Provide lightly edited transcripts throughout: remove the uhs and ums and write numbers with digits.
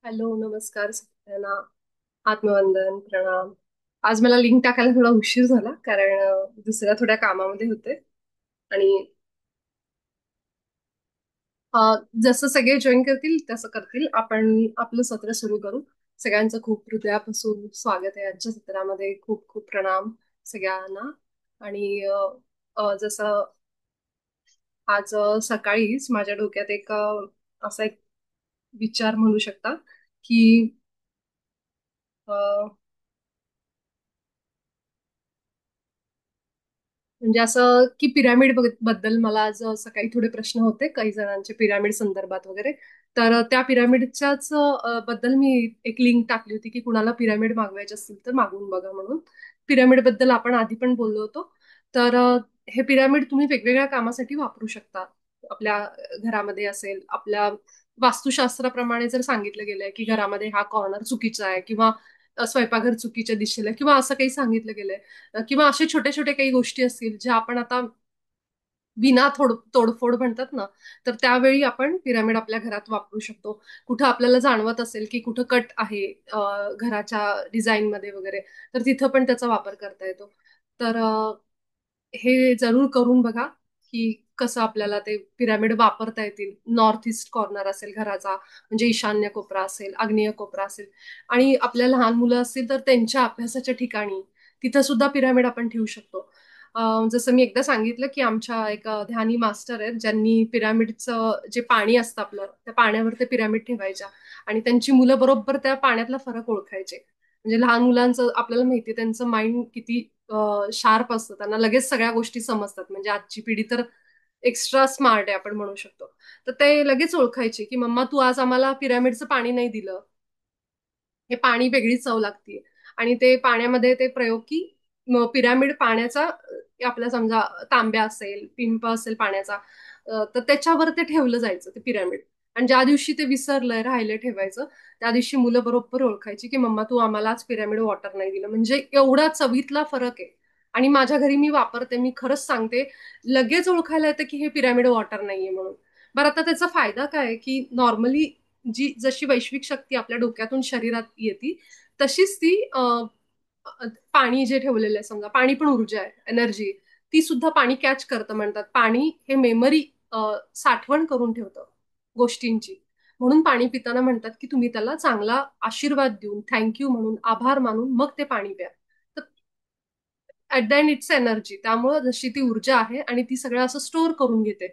Hello, नमस्कार सगळ्यांना. आत्मवंदन, प्रणाम. आज मला लिंक टाकायला थोडा उशीर झाला कारण दुसऱ्या थोड्या कामामध्ये होते. आणि अ, जसं सगळे जॉईन करतील तसं करतील. आपण आपलं सत्र सुरू करू. सगळ्यांचं खूप हृदयापासून स्वागत आहे आजच्या सत्रामध्ये. खूप खूप प्रणाम सगळ्यांना. आणि जसं आज सकाळीच माझ्या डोक्यात एक असा एक विचार म्हणू शकता की म्हणजे असं की पिरामिड बद्दल मला आज सकाळी थोडे प्रश्न होते काही जणांचे पिरामिड संदर्भात वगैरे. तर त्या पिरामिडच्याच बद्दल मी एक लिंक टाकली होती की कुणाला पिरामिड मागवायचे असतील तर मागवून बघा म्हणून. पिरामिड बद्दल आपण आधी पण बोललो होतो. तर हे पिरामिड तुम्ही वेगवेगळ्या कामासाठी वापरू शकता. आपल्या घरामध्ये असेल, आपल्या वास्तुशास्त्राप्रमाणे जर सांगितलं गेलंय की घरामध्ये हा कॉर्नर चुकीचा आहे, किंवा स्वयंपाकघर चुकीच्या दिशेला आहे, किंवा असं काही सांगितलं गेलंय, किंवा असे छोटे छोटे काही गोष्टी असतील ज्या आपण आता विना तोडफोड म्हणतात ना, तर त्यावेळी आपण पिरामिड आपल्या घरात वापरू शकतो. कुठं आपल्याला जाणवत असेल की कुठं कट आहे घराच्या डिझाईन मध्ये वगैरे, तर तिथं पण त्याचा वापर करता येतो. तर हे जरूर करून बघा की कसं आपल्याला ते पिरामिड वापरता येतील. नॉर्थ ईस्ट कॉर्नर असेल घराचा, म्हणजे ईशान्य कोपरा असेल, आग्नेय कोपरा असेल, आणि आपल्या लहान मुलं असतील तर त्यांच्या अभ्यासाच्या ठिकाणी तिथं सुद्धा पिरामिड आपण ठेवू शकतो. जसं मी एकदा सांगितलं की आमच्या एक ध्यानी मास्टर आहेत ज्यांनी पिरामिडचं जे पाणी असतं आपलं, त्या पाण्यावर ते पिरामिड ठेवायच्या. आणि त्यांची मुलं बरोबर त्या पाण्यातला फरक ओळखायचे. म्हणजे लहान मुलांचं आपल्याला माहिती आहे, त्यांचं माइंड किती शार्प असतं, त्यांना लगेच सगळ्या गोष्टी समजतात. म्हणजे आजची पिढी तर एक्स्ट्रा स्मार्ट आहे आपण म्हणू शकतो. तर ते लगेच ओळखायचे की मम्मा तू आज आम्हाला पिरामिडचं पाणी नाही दिलं, हे पाणी वेगळी चव लागते. आणि ते पाण्यामध्ये ते प्रयोग की पिरामिड पाण्याचा आपला समजा तांब्या असेल, पिंप असेल पाण्याचा, तर त्याच्यावर ते ठेवलं जायचं ते पिरामिड. आणि ज्या दिवशी ते विसरलंय राहिलं ठेवायचं, त्या दिवशी मुलं बरोबर ओळखायची की मम्मा तू आम्हाला आज पिरामिड वॉटर नाही दिलं. म्हणजे एवढा चवीतला फरक आहे. आणि माझ्या घरी मी वापरते, मी खरंच सांगते, लगेच ओळखायला येतं की हे पिरामिड वॉटर नाहीये म्हणून. बरं, आता त्याचा फायदा काय आहे की नॉर्मली जी जशी वैश्विक शक्ती आपल्या डोक्यातून शरीरात येते, तशीच ती पाणी जे ठेवलेलं आहे, समजा पाणी पण ऊर्जा आहे, एनर्जी, ती सुद्धा पाणी कॅच करतं. म्हणतात पाणी हे मेमरी साठवण करून ठेवतं गोष्टींची. म्हणून पाणी पिताना म्हणतात की तुम्ही त्याला चांगला आशीर्वाद देऊन, थँक्यू म्हणून, आभार मानून मग ते पाणी प्या. तर at the end it's energy. त्यामुळे जशी ती ऊर्जा आहे आणि ती सगळं असं स्टोअर करून घेते.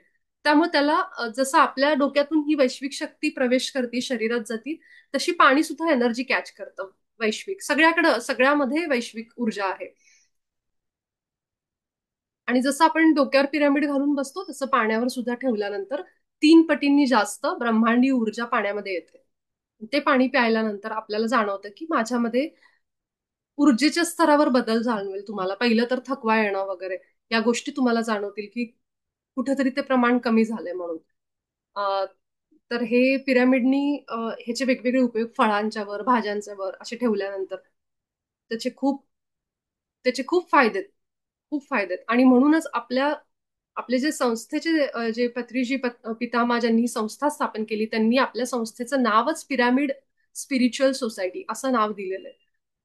त्यामुळे त्याला जसं आपल्या डोक्यातून ही वैश्विक शक्ती प्रवेश करते, शरीरात जाती, तशी पाणी सुद्धा एनर्जी कॅच करतं. वैश्विक सगळ्याकडं, सगळ्यामध्ये वैश्विक ऊर्जा आहे. आणि जसं आपण डोक्यावर पिरामिड घालून बसतो, तसं पाण्यावर सुद्धा ठेवल्यानंतर 3 पटींनी जास्त ब्रह्मांडी ऊर्जा पाण्यामध्ये येते. ते पाणी प्यायल्यानंतर आपल्याला जाणवतं की माझ्यामध्ये ऊर्जेच्या स्तरावर बदल जाणवेल. तुम्हाला पहिलं तर थकवा येणं वगैरे या गोष्टी तुम्हाला जाणवतील की कुठेतरी ते प्रमाण कमी झालंय म्हणून. अ, तर हे पिरामिडनी ह्याचे वेगवेगळे उपयोग फळांच्या वर, भाज्यांच्या वर असे ठेवल्यानंतर त्याचे खूप त्याचे खूप फायदे आहेत. खूप फायदे आहेत. आणि म्हणूनच आपले जे संस्थेचे जे पत्रीजी पितामह ज्यांनी ही संस्था स्थापन केली, त्यांनी आपल्या संस्थेचं नावच पिरामिड स्पिरिच्युअल सोसायटी असं नाव दिलेलं आहे.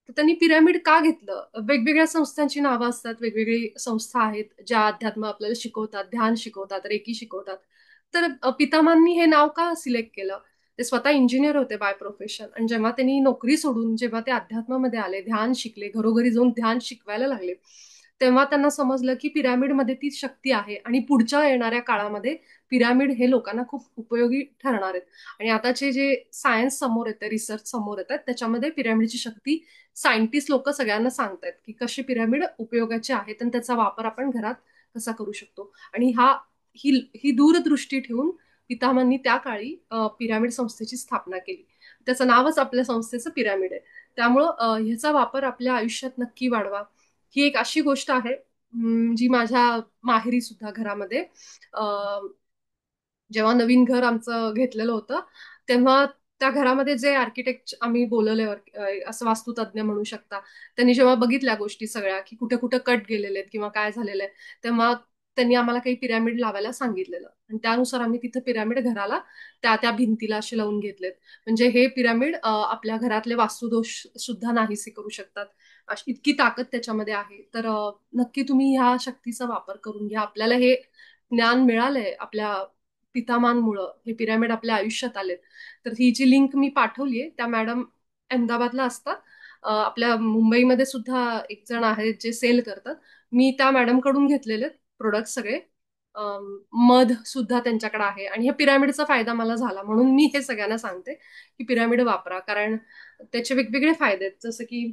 तर त्यांनी पिरामिड का घेतलं? वेगवेगळ्या संस्थांची नावं असतात, वेगवेगळी संस्था आहेत ज्या अध्यात्म आपल्याला शिकवतात, ध्यान शिकवतात, रेकी शिकवतात. तर पितामहांनी हे नाव का सिलेक्ट केलं? ते स्वतः इंजिनियर होते बाय प्रोफेशन, आणि जेव्हा त्यांनी नोकरी सोडून जेव्हा ते अध्यात्मामध्ये आले, ध्यान शिकले, घरोघरी जाऊन ध्यान शिकवायला लागले, तेव्हा त्यांना समजलं की पिरामिडमध्ये ती शक्ती आहे आणि पुढच्या येणाऱ्या काळामध्ये पिरामिड हे लोकांना खूप उपयोगी ठरणार आहेत. आणि आताचे जे सायन्स समोर येते, रिसर्च समोर येतात, त्याच्यामध्ये पिरामिडची शक्ती सायंटिस्ट लोक सगळ्यांना सांगतायत की कसे पिरामिड उपयोगाचे आहेत आणि त्याचा वापर आपण घरात कसा करू शकतो. आणि ही ही दूरदृष्टी ठेवून पितामहांनी त्या काळी पिरामिड संस्थेची स्थापना केली. त्याचं नावच आपल्या संस्थेचं पिरामिड आहे. त्यामुळं ह्याचा वापर आपल्या आयुष्यात नक्की वाढवा. ही एक अशी गोष्ट आहे जी माझ्या माहेरी सुद्धा घरामध्ये, जेव्हा नवीन घर आमचं घेतलेलं होतं, तेव्हा त्या घरामध्ये जे आर्किटेक्ट आम्ही बोलवले, असं वास्तुतज्ञ म्हणू शकता, त्यांनी जेव्हा बघितल्या गोष्टी सगळ्या की कुठे कुठे कट गेलेले आहेत किंवा काय झालेलं आहे, तेव्हा त्यांनी आम्हाला काही पिरॅमिड लावायला सांगितलेलं आणि त्यानुसार आम्ही तिथं पिरॅमिड घराला त्या त्या भिंतीला असे लावून घेतलेत. म्हणजे हे पिरॅमिड आपल्या घरातले वास्तुदोष सुद्धा नाहीसे करू शकतात. अशी इतकी ताकद त्याच्यामध्ये आहे. तर नक्की तुम्ही ह्या शक्तीचा वापर करून घ्या. आपल्याला हे ज्ञान मिळालंय आपल्या पितामहांमुळं, हे पिरॅमिड आपल्या आयुष्यात आलेत. तर ही जी लिंक मी पाठवलीये त्या मॅडम अहमदाबादला असतात. आपल्या मुंबईमध्ये सुद्धा एक जण आहेत जे सेल करतात. मी त्या मॅडम कडून घेतलेले प्रोडक्ट सगळे. मध सुद्धा त्यांच्याकडे आहे आणि ह्या पिरॅमिडचा फायदा मला झाला म्हणून मी हे सगळ्यांना सांगते की पिरॅमिड वापरा. कारण त्याचे वेगवेगळे फायदे आहेत. जसं की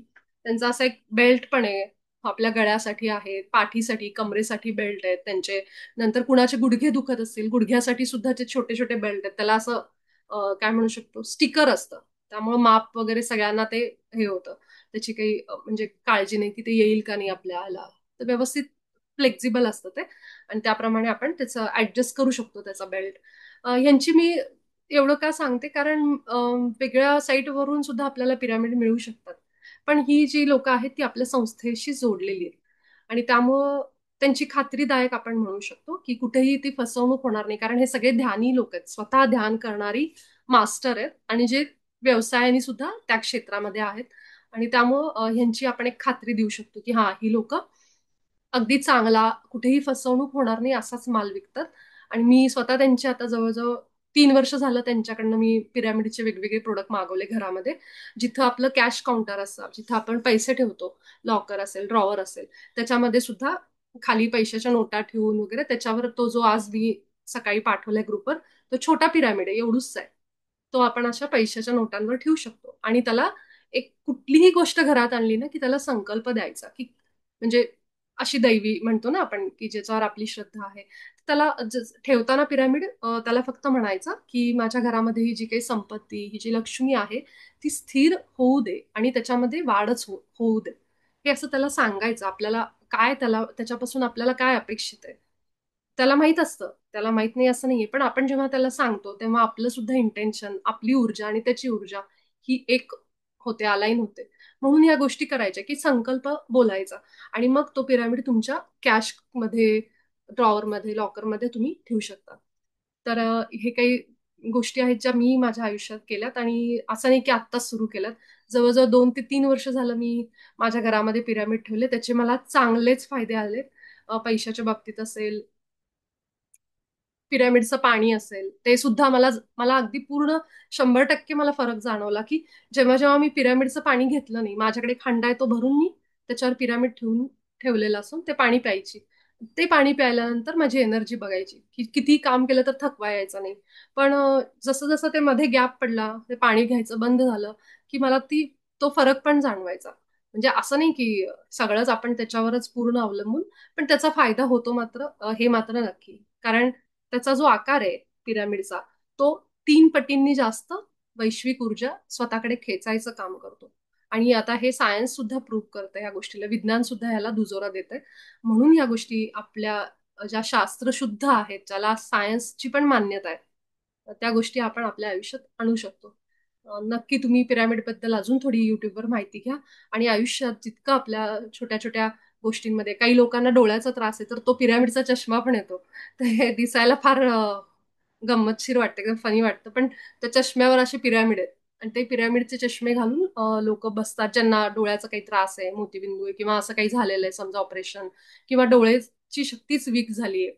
त्यांचा असा एक बेल्ट पण आहे, आपल्या गळ्यासाठी आहे, पाठीसाठी कमरेसाठी बेल्ट आहेत त्यांचे. नंतर कुणाचे गुडघे दुखत असतील गुडघ्यासाठी सुद्धा ते छोटे छोटे बेल्ट आहेत. त्याला असं काय म्हणू शकतो, स्टिकर असतं. त्यामुळे माप वगैरे सगळ्यांना ते हे होतं. त्याची काही म्हणजे काळजी नाही की ते येईल का नाही आपल्याला. तर व्यवस्थित फ्लेक्झिबल असतं ते आणि त्याप्रमाणे आपण त्याचं ऍडजस्ट करू शकतो त्याचा बेल्ट. ह्यांची मी एवढं का सांगते कारण वेगळ्या साईटवरून सुद्धा आपल्याला पिरॅमिड मिळू शकतात. पण ही जी लोक आहेत ती आपल्या संस्थेशी जोडलेली आहेत आणि त्यामुळं त्यांची खात्रीदायक आपण म्हणू शकतो की कुठेही ती फसवणूक होणार नाही. कारण हे सगळे ध्यानी लोक आहेत, स्वतः ध्यान करणारी मास्टर आहेत आणि जे व्यवसायाने सुद्धा त्या क्षेत्रामध्ये आहेत. आणि त्यामुळं ह्यांची आपण एक खात्री देऊ शकतो की हा ही लोक अगदी चांगला, कुठेही फसवणूक होणार नाही असाच माल विकतात. आणि मी स्वतः त्यांचे आता जवळजवळ 3 वर्ष झालं त्यांच्याकडनं मी पिरॅमिडचे वेगवेगळे प्रोडक्ट मागवले घरामध्ये. जिथं आपलं कॅश काउंटर असतं, जिथं आपण पैसे ठेवतो, लॉकर असेल, ड्रॉवर असेल, त्याच्यामध्ये सुद्धा खाली पैशाच्या नोटा ठेवून वगैरे त्याच्यावर तो जो आज मी सकाळी पाठवलाय ग्रुपवर, तो छोटा पिरॅमिड आहे, एवढूच आहे. तो आपण अशा पैशाच्या नोटांवर ठेवू शकतो आणि त्याला एक कुठलीही गोष्ट घरात आणली ना की त्याला संकल्प द्यायचा की म्हणजे अशी दैवी म्हणतो ना आपण की ज्याच्यावर आपली श्रद्धा आहे. त्याला ठेवताना पिरॅमिड त्याला फक्त म्हणायचं की माझ्या घरामध्ये ही जी काही संपत्ती, ही जी लक्ष्मी आहे ती स्थिर होऊ दे आणि त्याच्यामध्ये वाढच होऊ दे. हे असं त्याला सांगायचं. आपल्याला काय त्याला त्याच्यापासून आपल्याला काय अपेक्षित आहे त्याला माहित असतं. त्याला माहित नाही असं नाहीये. पण आपण जेव्हा त्याला सांगतो तेव्हा आपलं सुद्धा इंटेन्शन, आपली ऊर्जा आणि त्याची ऊर्जा ही एक होते, अलाईन होते. म्हणून या गोष्टी करायच्या की संकल्प बोलायचा आणि मग तो पिरॅमिड तुमच्या कॅश मध्ये, ड्रॉवर मध्ये, लॉकर मध्ये तुम्ही ठेवू शकता. तर हे काही गोष्टी आहेत ज्या मी माझ्या आयुष्यात केल्यात आणि असं नाही की आत्ताच सुरू केल्यात. जवळजवळ 2 ते 3 वर्ष झालं मी माझ्या घरामध्ये पिरॅमिड ठेवले. त्याचे मला चांगलेच फायदे आले. पैशाच्या बाबतीत असेल, पिरॅमिडचं पाणी असेल, ते सुद्धा मला मला अगदी पूर्ण 100% मला फरक जाणवला की जेव्हा जेव्हा मी पिरॅमिडचं पाणी घेतलं नाही, माझ्याकडे एक हंडा आहे तो भरून मी त्याच्यावर पिरॅमिड ठेवलेलं असून ते पाणी प्यायची. ते पाणी प्यायल्यानंतर माझी एनर्जी बघायची की किती काम केलं तर थकवा यायचा नाही. पण जसं जसं ते मध्ये गॅप पडला, ते पाणी घ्यायचं बंद झालं की मला तो फरक पण जाणवायचा. म्हणजे असं नाही की सगळंच आपण त्याच्यावरच पूर्ण अवलंबून, पण त्याचा फायदा होतो मात्र, हे मात्र नक्की. कारण त्याचा जो आकार आहे पिरॅमिडचा, तो 3 पटींनी जास्त वैश्विक ऊर्जा स्वतःकडे खेचायचं काम करतो. आणि आता हे सायन्स सुद्धा प्रूव्ह करतं या गोष्टीला, विज्ञान सुद्धा ह्याला दुजोरा देतंय. म्हणून या गोष्टी आपल्या ज्या शास्त्रशुद्ध आहेत, ज्याला सायन्सची पण मान्यता आहे, त्या गोष्टी आपण आपल्या आयुष्यात आणू शकतो. नक्की तुम्ही पिरॅमिड बद्दल अजून थोडी युट्यूबवर माहिती घ्या आणि आयुष्यात जितकं आपल्या छोट्या छोट्या गोष्टींमध्ये, काही लोकांना डोळ्याचा त्रास आहे तर तो पिरॅमिडचा चष्मा पण येतो. तर हे दिसायला फार गंमतशीर वाटतं, एकदम फनी वाटतं. पण त्या चष्म्यावर असे पिरॅमिड आहेत आणि ते पिरॅमिडचे चष्मे घालून लोक बसतात ज्यांना डोळ्याचा काही त्रास आहे, मोतीबिंदू आहे किंवा असं काही झालेलं आहे, समजा ऑपरेशन किंवा डोळ्याची शक्तीच वीक झालीये,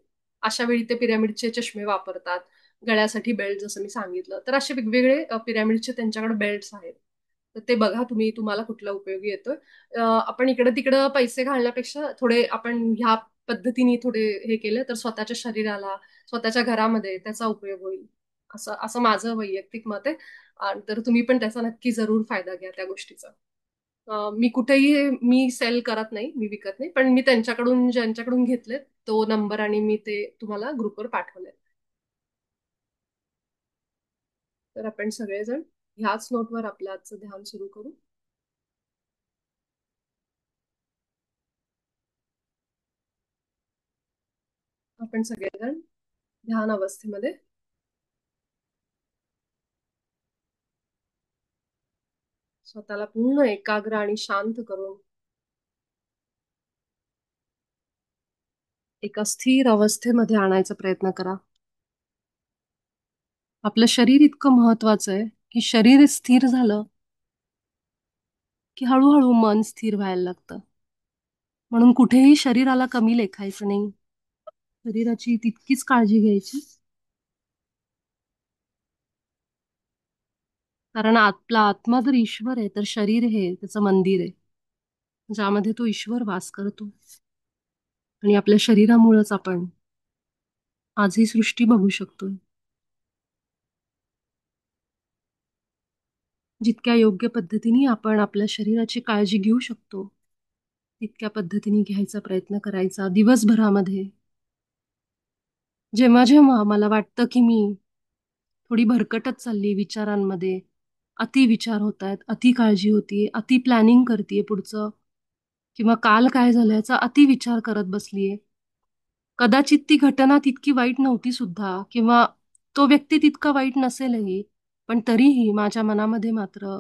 अशा वेळी ते पिरॅमिडचे चष्मे वापरतात. गळ्यासाठी बेल्ट जसं मी सांगितलं, तर असे वेगवेगळे पिरॅमिडचे त्यांच्याकडे बेल्ट्स आहेत. तर ते बघा तुम्ही, तुम्हाला कुठला उपयोगी येतोय. आपण इकडे तिकडं पैसे घालण्यापेक्षा थोडे आपण ह्या पद्धतीने थोडे हे केलं तर स्वतःच्या शरीराला, स्वतःच्या घरामध्ये त्याचा उपयोग होईल. असं असं माझं वैयक्तिक मत आहे. तर तुम्ही पण त्याचा नक्की जरूर फायदा घ्या त्या गोष्टीचा. मी कुठेही मी सेल करत नाही, मी विकत नाही, पण मी त्यांच्याकडून ज्यांच्याकडून घेतले तो नंबर आणि मी ते तुम्हाला ग्रुपवर पाठवले. तर आपण सगळेजण ह्याच नोटवर आपलं आजचं ध्यान सुरू करू. आपण सगळेजण ध्यान अवस्थेमध्ये स्वतःला पूर्ण एकाग्र आणि शांत करून एका स्थिर अवस्थेमध्ये आणायचा प्रयत्न करा. आपलं शरीर इतकं महत्वाचं आहे की शरीर स्थिर झालं की हळूहळू मन स्थिर व्हायला लागतं. म्हणून कुठेही शरीराला कमी लेखायचं नाही. शरीराची तितकीच काळजी घ्यायची, कारण आपला आत्मा जर ईश्वर आहे तर शरीर हे त्याचं मंदिर आहे, ज्यामध्ये तो ईश्वर वास करतो. आणि आपल्या शरीरामुळेच आपण आज ही सृष्टी बघू शकतोय. जितक्या योग्य पद्धतीने आपण आपल्या शरीराची काळजी घेऊ शकतो तितक्या पद्धतीने घ्यायचा प्रयत्न करायचा दिवसभरामध्ये. जेव्हा जेव्हा मला वाटतं की मी थोडी भरकटत चालली विचारांमध्ये, अति विचार होत आहेत, अति काळजी होतीये, अति प्लॅनिंग करतेय पुढचं, किंवा काल काय झालं याचा अति विचार करत बसलीये. कदाचित ती घटना तितकी वाईट नव्हती सुद्धा, किंवा तो व्यक्ती तितका वाईट नसेलही, पण तरीही माझ्या मनामध्ये मात्र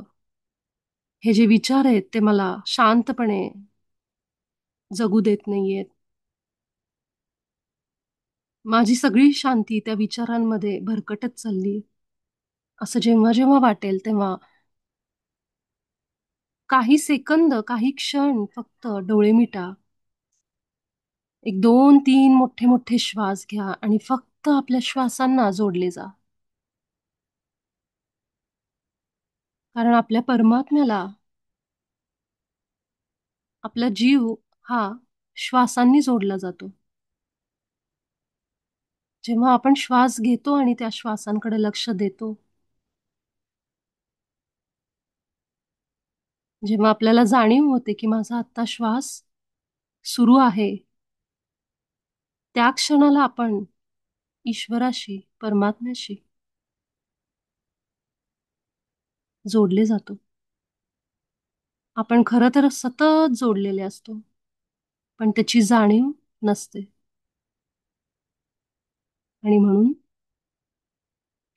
हे जे विचार आहेत ते मला शांतपणे जगू देत नाहीयेत. माझी सगळी शांती त्या विचारांमध्ये भरकटत चालली. असं जेव्हा जेव्हा वाटेल तेव्हा काही सेकंद, काही क्षण फक्त डोळे मिटा. एक 2-3 मोठे मोठे श्वास घ्या आणि फक्त आपल्या श्वासांना जोडले जा. कारण आपल्या परमात्म्याला आपला जीव हा श्वासांनी जोडला जातो. जेव्हा आपण श्वास घेतो आणि त्या श्वासांकडे लक्ष देतो, जेव्हा आपल्याला जाणीव होते की माझा आत्ता श्वास सुरू आहे, त्या क्षणाला आपण ईश्वराशी, परमात्म्याशी जोडले जातो. आपण खरं तर सतत जोडलेले असतो, पण त्याची जाणीव नसते. आणि म्हणून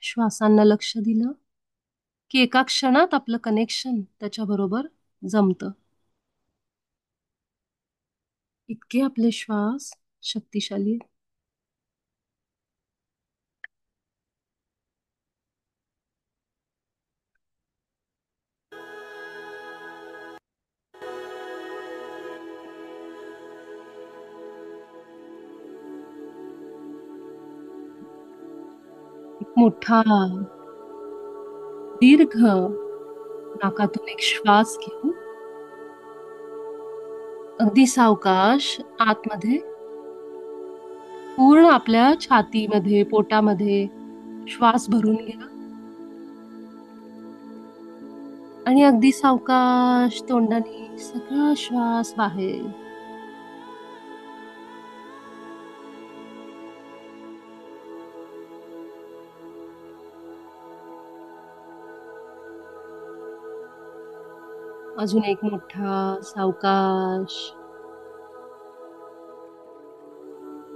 श्वासांना लक्ष दिलं की एका क्षणात आपलं कनेक्शन त्याच्याबरोबर जमतं. इतके आपले श्वास शक्तिशाली आहेत. एक मोठा दीर्घ नाकातून एक श्वास घेऊन अगदी सावकाश आतमध्ये पूर्ण आपल्या छातीमध्ये, पोटामध्ये श्वास भरून घ्या आणि अगदी सावकाश तोंडाने सगळा श्वास बाहेर. अजून एक मोठा सावकाश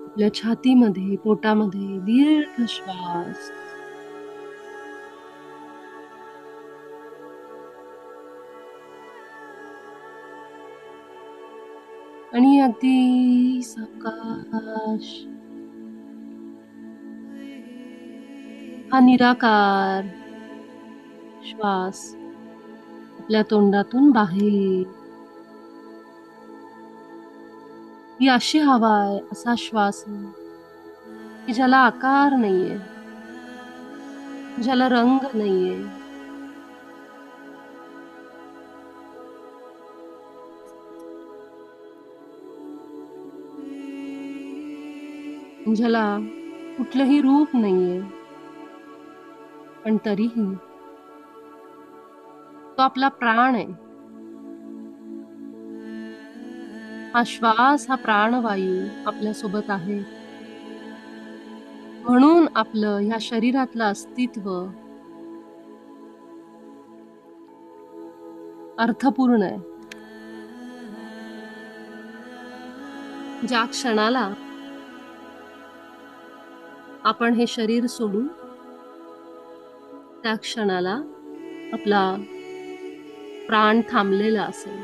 आपल्या छातीमध्ये, पोटामध्ये दीर्घ श्वास. आणि अगदी सावकाश हा निराकार श्वास आपल्या तोंडातून बाहेर. ही अशी हवा आहे, असा श्वास आहे की ज्याला आकार नाहीये, ज्याला रंग नाहीये, ज्याला कुठलंही रूप नाहीये, पण तरीही तो आपला प्राण आहे. हा श्वास, हा प्राणवायू आपल्यासोबत आहे. म्हणून आपलं ह्या शरीरातलं अस्तित्व अर्थपूर्ण आहे. ज्या क्षणाला आपण हे शरीर सोडू, त्या क्षणाला आपला प्राण थांबलेला असेल.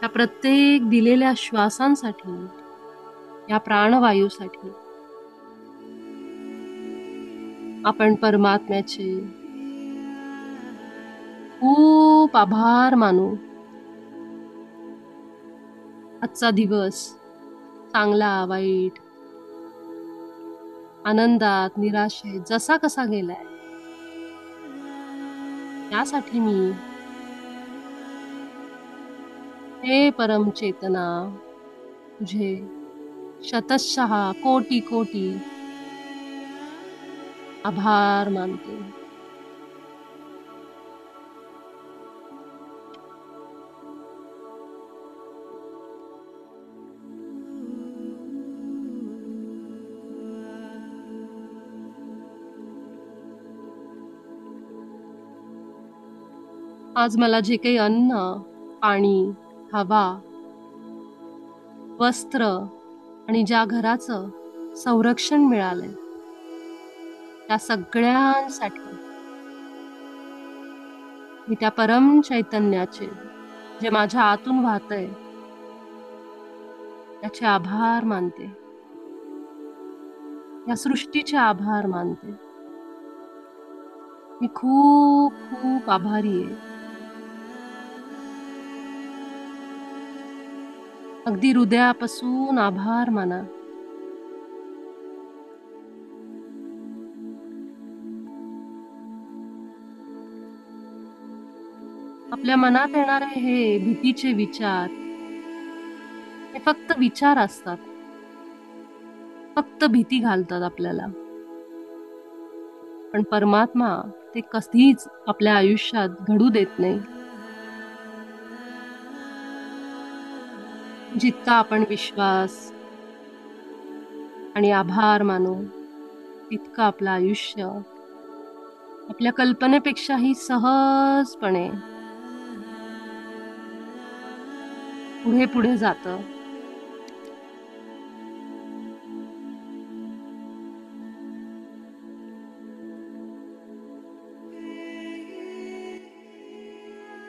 या प्रत्येक दिलेल्या श्वासांसाठी, या प्राणवायूसाठी आपण परमात्म्याचे खूप आभार मानू. आजचा दिवस चांगला वाईट, आनंदात निराशेत जसा कसा गेलाय, यासाठी मी हे परम चेतना तुझे शतशः कोटी कोटी आभार मानते. आज मला जे काही अन्न, पाणी, हवा, वस्त्र आणि ज्या घराचं संरक्षण मिळालंय, त्या सगळ्यांसाठी मी त्या परम चैतन्याचे, जे माझ्या आतून वाहतंय, त्याचे आभार मानते. या सृष्टीचे आभार मानते. मी खूप खूप आभारी आहे. अगदी हृदयापासून आभार माना. आपल्या मनात येणारे हे भीतीचे विचार, हे फक्त विचार असतात, फक्त भीती घालतात आपल्याला. पण परमात्मा ते कधीच आपल्या आयुष्यात घडू देत नाही. जितका आपण विश्वास आणि आभार मानू, तितकं आपलं आयुष्य आपल्या कल्पनेपेक्षाही सहजपणे पुढे पुढे जातं.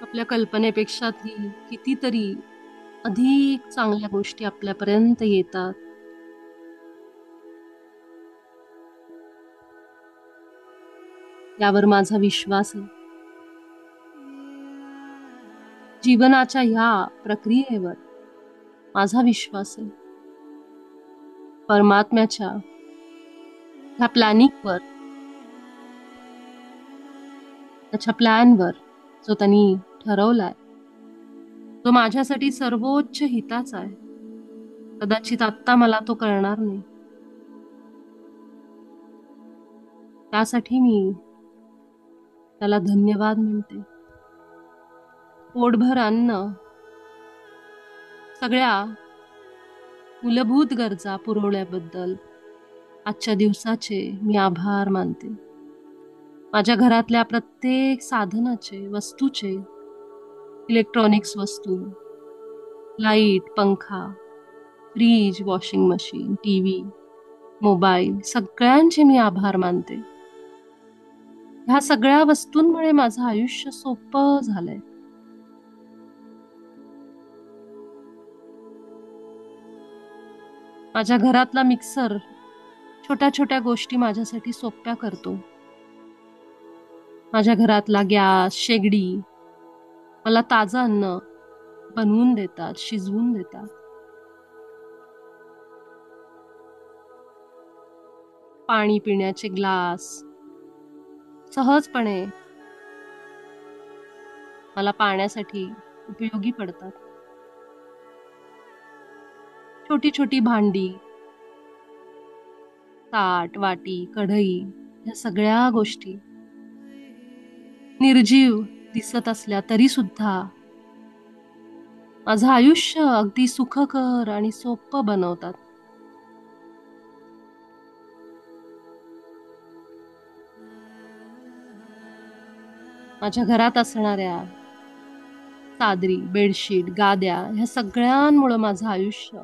आपल्या कल्पनेपेक्षा कितीतरी अधिक चांगल्या गोष्टी आपल्यापर्यंत येतात. यावर माझा विश्वास आहे. जीवनाच्या ह्या प्रक्रियेवर माझा विश्वास आहे. परमात्म्याच्या ह्या प्लॅनिंगवर, त्याच्या प्लॅनवर, जो त्यांनी ठरवलाय, तो माझ्यासाठी सर्वोच्च हिताचा आहे. कदाचित आत्ता मला तो कळणार नाही. त्यासाठी मी त्याला धन्यवाद म्हणते. पोटभर अन्न, सगळ्या मूलभूत गरजा पुरवल्याबद्दल आजच्या दिवसाचे मी आभार मानते. माझ्या घरातल्या प्रत्येक साधनाचे, वस्तूचे, इलेक्ट्रॉनिक्स वस्तू, लाईट, पंखा, fridge, washing machine, TV, mobile, सगळ्यांचे मी आभार मानते. ह्या सगळ्या वस्तूंमुळे माझं आयुष्य सोपं झालंय. माझ्या घरातला मिक्सर छोट्या छोट्या गोष्टी माझ्यासाठी सोप्या करतो. माझ्या घरातला गॅस, शेगडी मला ताजं अन्न बनवून देतात, शिजवून देतात. पाणी पिण्याचे ग्लास सहजपणे मला पाण्यासाठी उपयोगी पडतात. छोटी छोटी भांडी, ताट, वाटी, कढई, या सगळ्या गोष्टी निर्जीव दिसत असल्या तरी सुद्धा माझं आयुष्य अगदी सुखकर आणि सोपं बनवतात. माझ्या घरात असणाऱ्या चादरी, बेडशीट, गाद्या, ह्या सगळ्यांमुळे माझं आयुष्य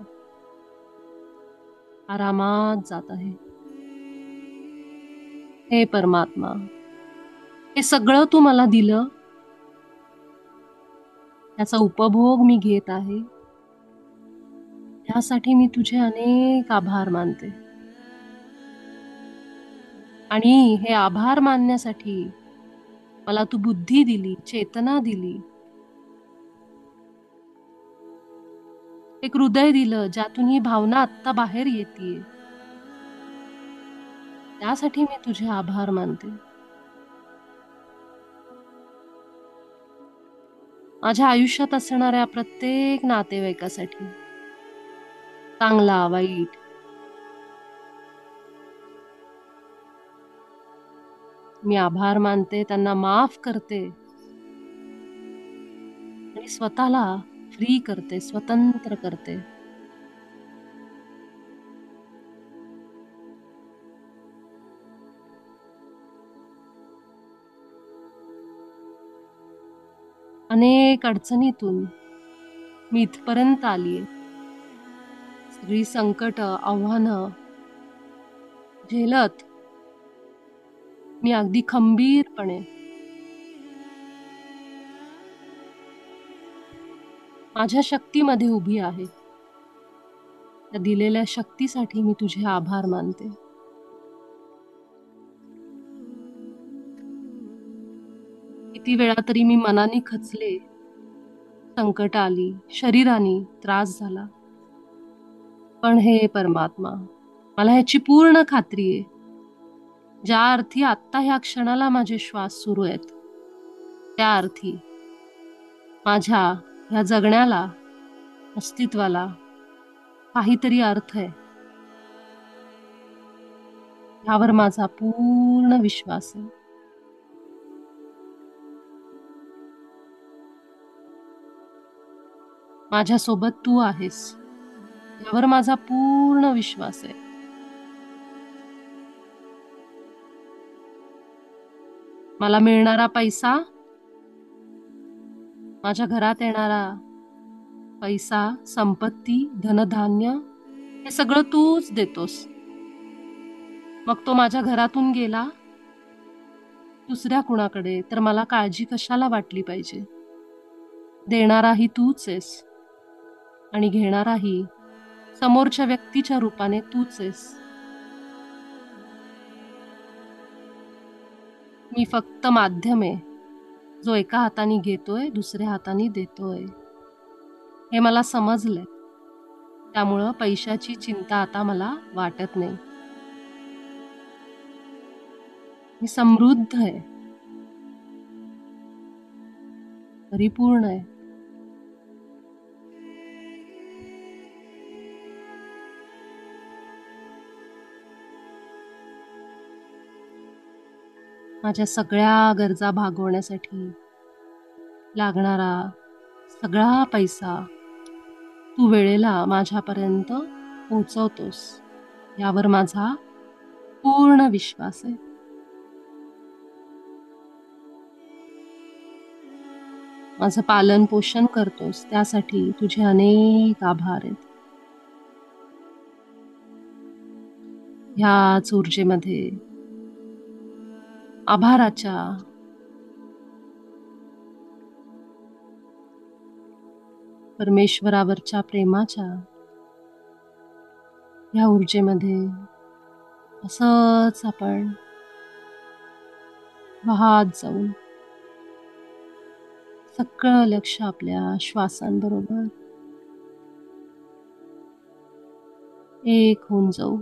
आरामात जात आहे. हे परमात्मा, हे सगळं तू मला दिलं, त्याचा उपभोग मी घेत आहे, त्यासाठी मी तुझे अनेक आभार मानते. आणि हे आभार मानण्यासाठी मला तू बुद्धी दिली, चेतना दिली, एक हृदय दिलं ज्यातून ही भावना आत्ता बाहेर येतेय. त्यासाठी मी तुझे आभार मानते. माझ्या आयुष्यात असणाऱ्या प्रत्येक नातेवाईकासाठी, चांगला वाईट, मी आभार मानते, त्यांना माफ करते आणि स्वतःला फ्री करते, स्वतंत्र करते. अनेक अडचणीतून मी इथपर्यंत आलीये. सगळी संकट, आव्हानं झेलत मी अगदी खंबीरपणे माझ्या शक्तीमध्ये उभी आहे. त्या दिलेल्या शक्तीसाठी मी तुझे आभार मानते. किती वेळा तरी मी मनाने खचले, संकट आली, शरीराने त्रास झाला, पण हे परमात्मा, मला ह्याची पूर्ण खात्री आहे, ज्या अर्थी आत्ता ह्या क्षणाला माझे श्वास सुरू आहेत, त्या अर्थी माझ्या ह्या जगण्याला, अस्तित्वाला काहीतरी अर्थ आहे. ह्यावर माझा पूर्ण विश्वास आहे. माझ्यासोबत तू आहेस, यावर माझा पूर्ण विश्वास आहे. मला मिळणारा पैसा, माझ्या घरात येणारा पैसा, संपत्ती, धनधान्य, हे सगळं तूच देतोस. मग तो माझ्या घरातून गेला दुसऱ्या कुणाकडे, तर मला काळजी कशाला वाटली पाहिजे? देणाराही तूच आहेस आणि घेणाराही समोरच्या व्यक्तीच्या रूपाने तूच आहेस. मी फक्त माध्यम आहे, जो एका हाताने घेतोय, दुसऱ्या हाताने देतोय. हे मला समजलंय. त्यामुळं पैशाची चिंता आता मला वाटत नाही. मी समृद्ध आहे, परिपूर्ण आहे. माझ्या सगळ्या गरजा भागवण्यासाठी लागणारा सगळा पैसा तू वेळेला माझ्यापर्यंत पोहोचवतोस, यावर माझा पूर्ण विश्वास आहे. माझं पालन पोषण करतोस, त्यासाठी तुझे अनेक आभार आहेत. ह्याच ऊर्जेमध्ये, आभाराच्या परमेश्वरावरच्या प्रेमाच्या या ऊर्जेमध्ये असंच आपण वाहत जाऊन सगळं लक्ष आपल्या श्वासांबरोबर एक होऊन जाऊ.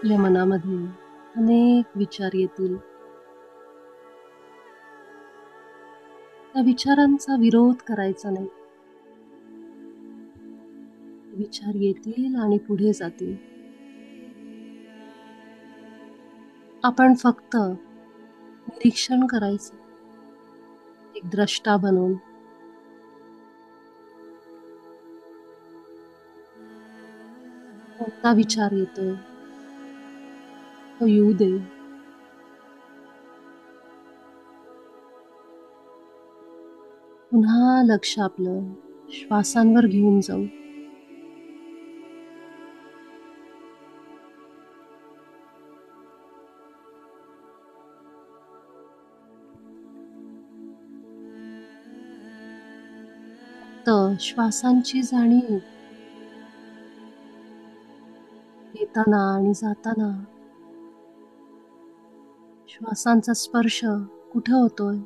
आपल्या मनामध्ये अनेक विचार येतील. त्या विचारांचा विरोध करायचा नाही. विचार येतील आणि पुढे जातील. आपण फक्त निरीक्षण करायचं, एक द्रष्टा बनून. कोणता विचार येतोय तो येऊ दे. पुन्हा लक्ष आपलं श्वासांवर घेऊन जाऊ. तर श्वासांची जाणीव येताना आणि जाताना. श्वासांचा स्पर्श कुठे होतोय?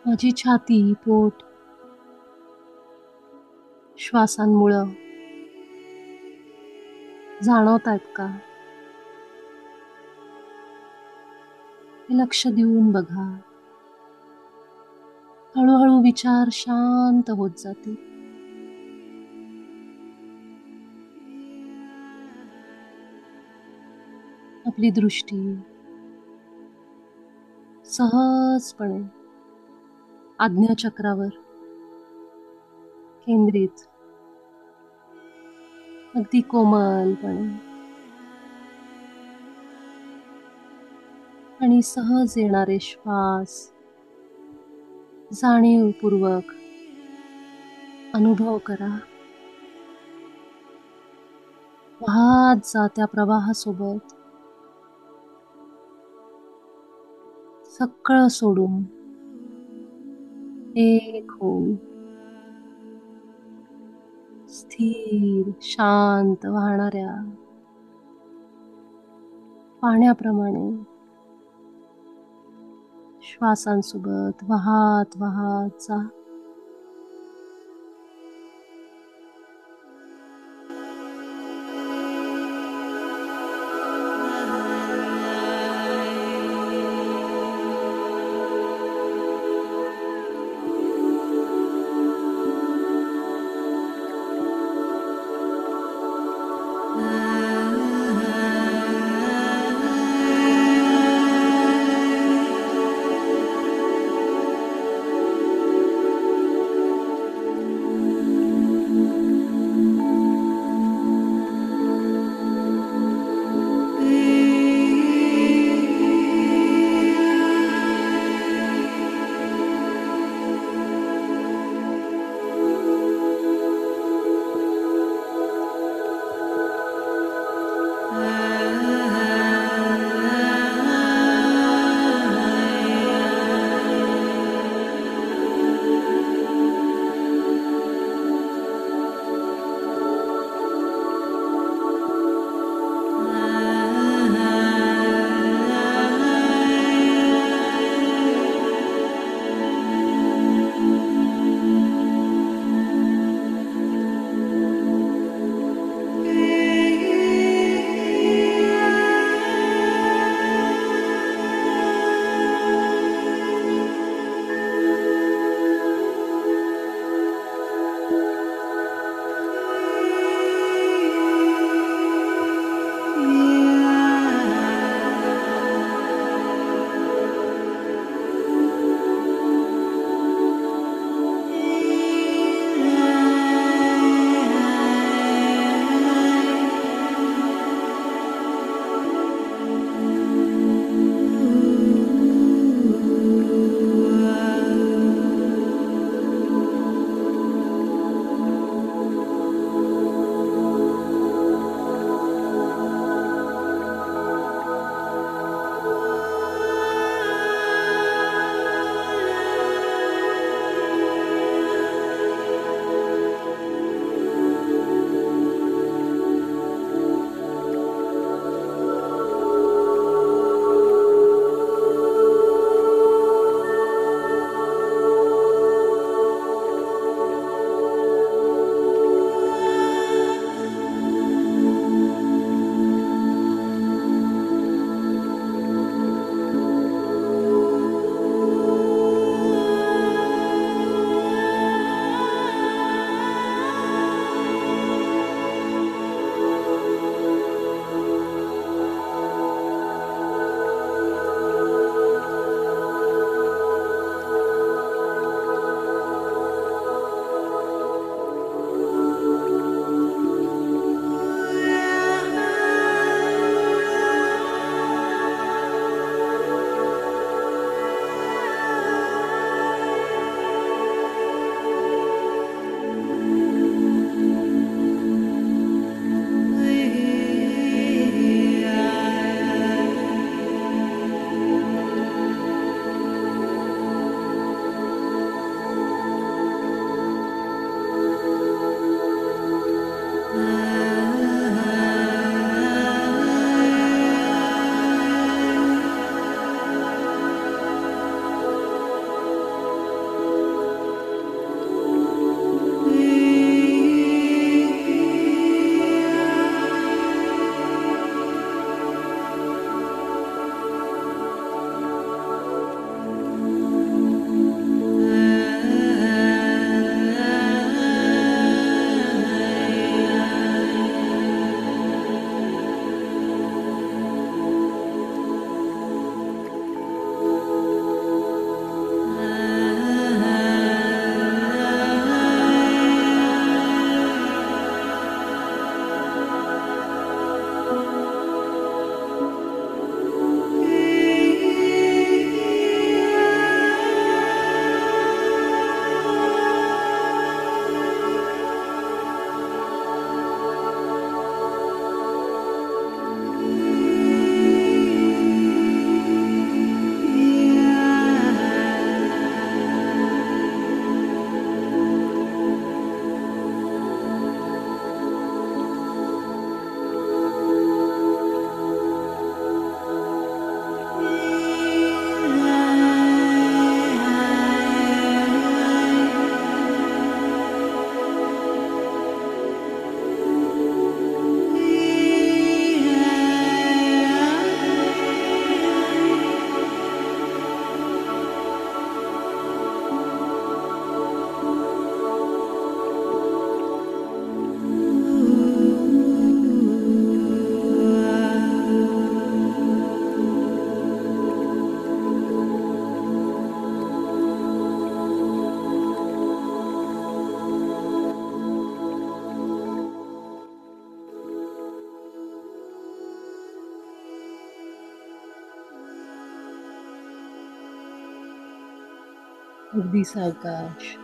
माझी छाती, पोट श्वासांमुळं जाणवतायत का? हे लक्ष देऊन बघा. हळूहळू विचार शांत होत जातील. आपली दृष्टी सहजपणे आज्ञाचक्रावर केंद्रित, अगदी कोमलपणे आणि सहज येणारे श्वास जाणीवपूर्वक अनुभव करा. वाहत जा त्या प्रवाहासोबत. सगळं सोडून एक होऊन स्थिर, शांत वाहणाऱ्या पाण्याप्रमाणे श्वासांसोबत वाहत वाहत जा. अगदी सावकाश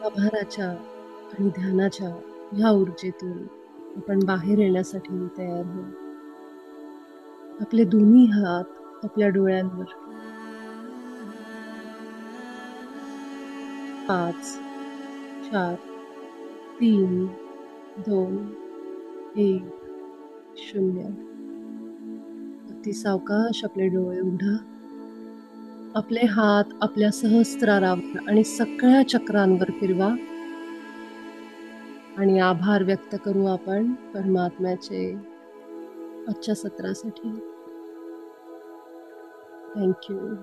आभाराच्या आणि ध्यानाच्या ह्या ऊर्जेतून आपण बाहेर येण्यासाठी तयार होऊ. आपले दोन्ही हात आपल्या डोळ्यांवर. 5, 4, 3, 2, 1, 0. अगदी सावकाश आपले डोळे उघडा. आपले हात आपल्या सहस्त्रारावर आणि सगळ्या चक्रांवर फिरवा आणि आभार व्यक्त करू आपण परमात्म्याचे आजच्या सत्रासाठी. Thank you.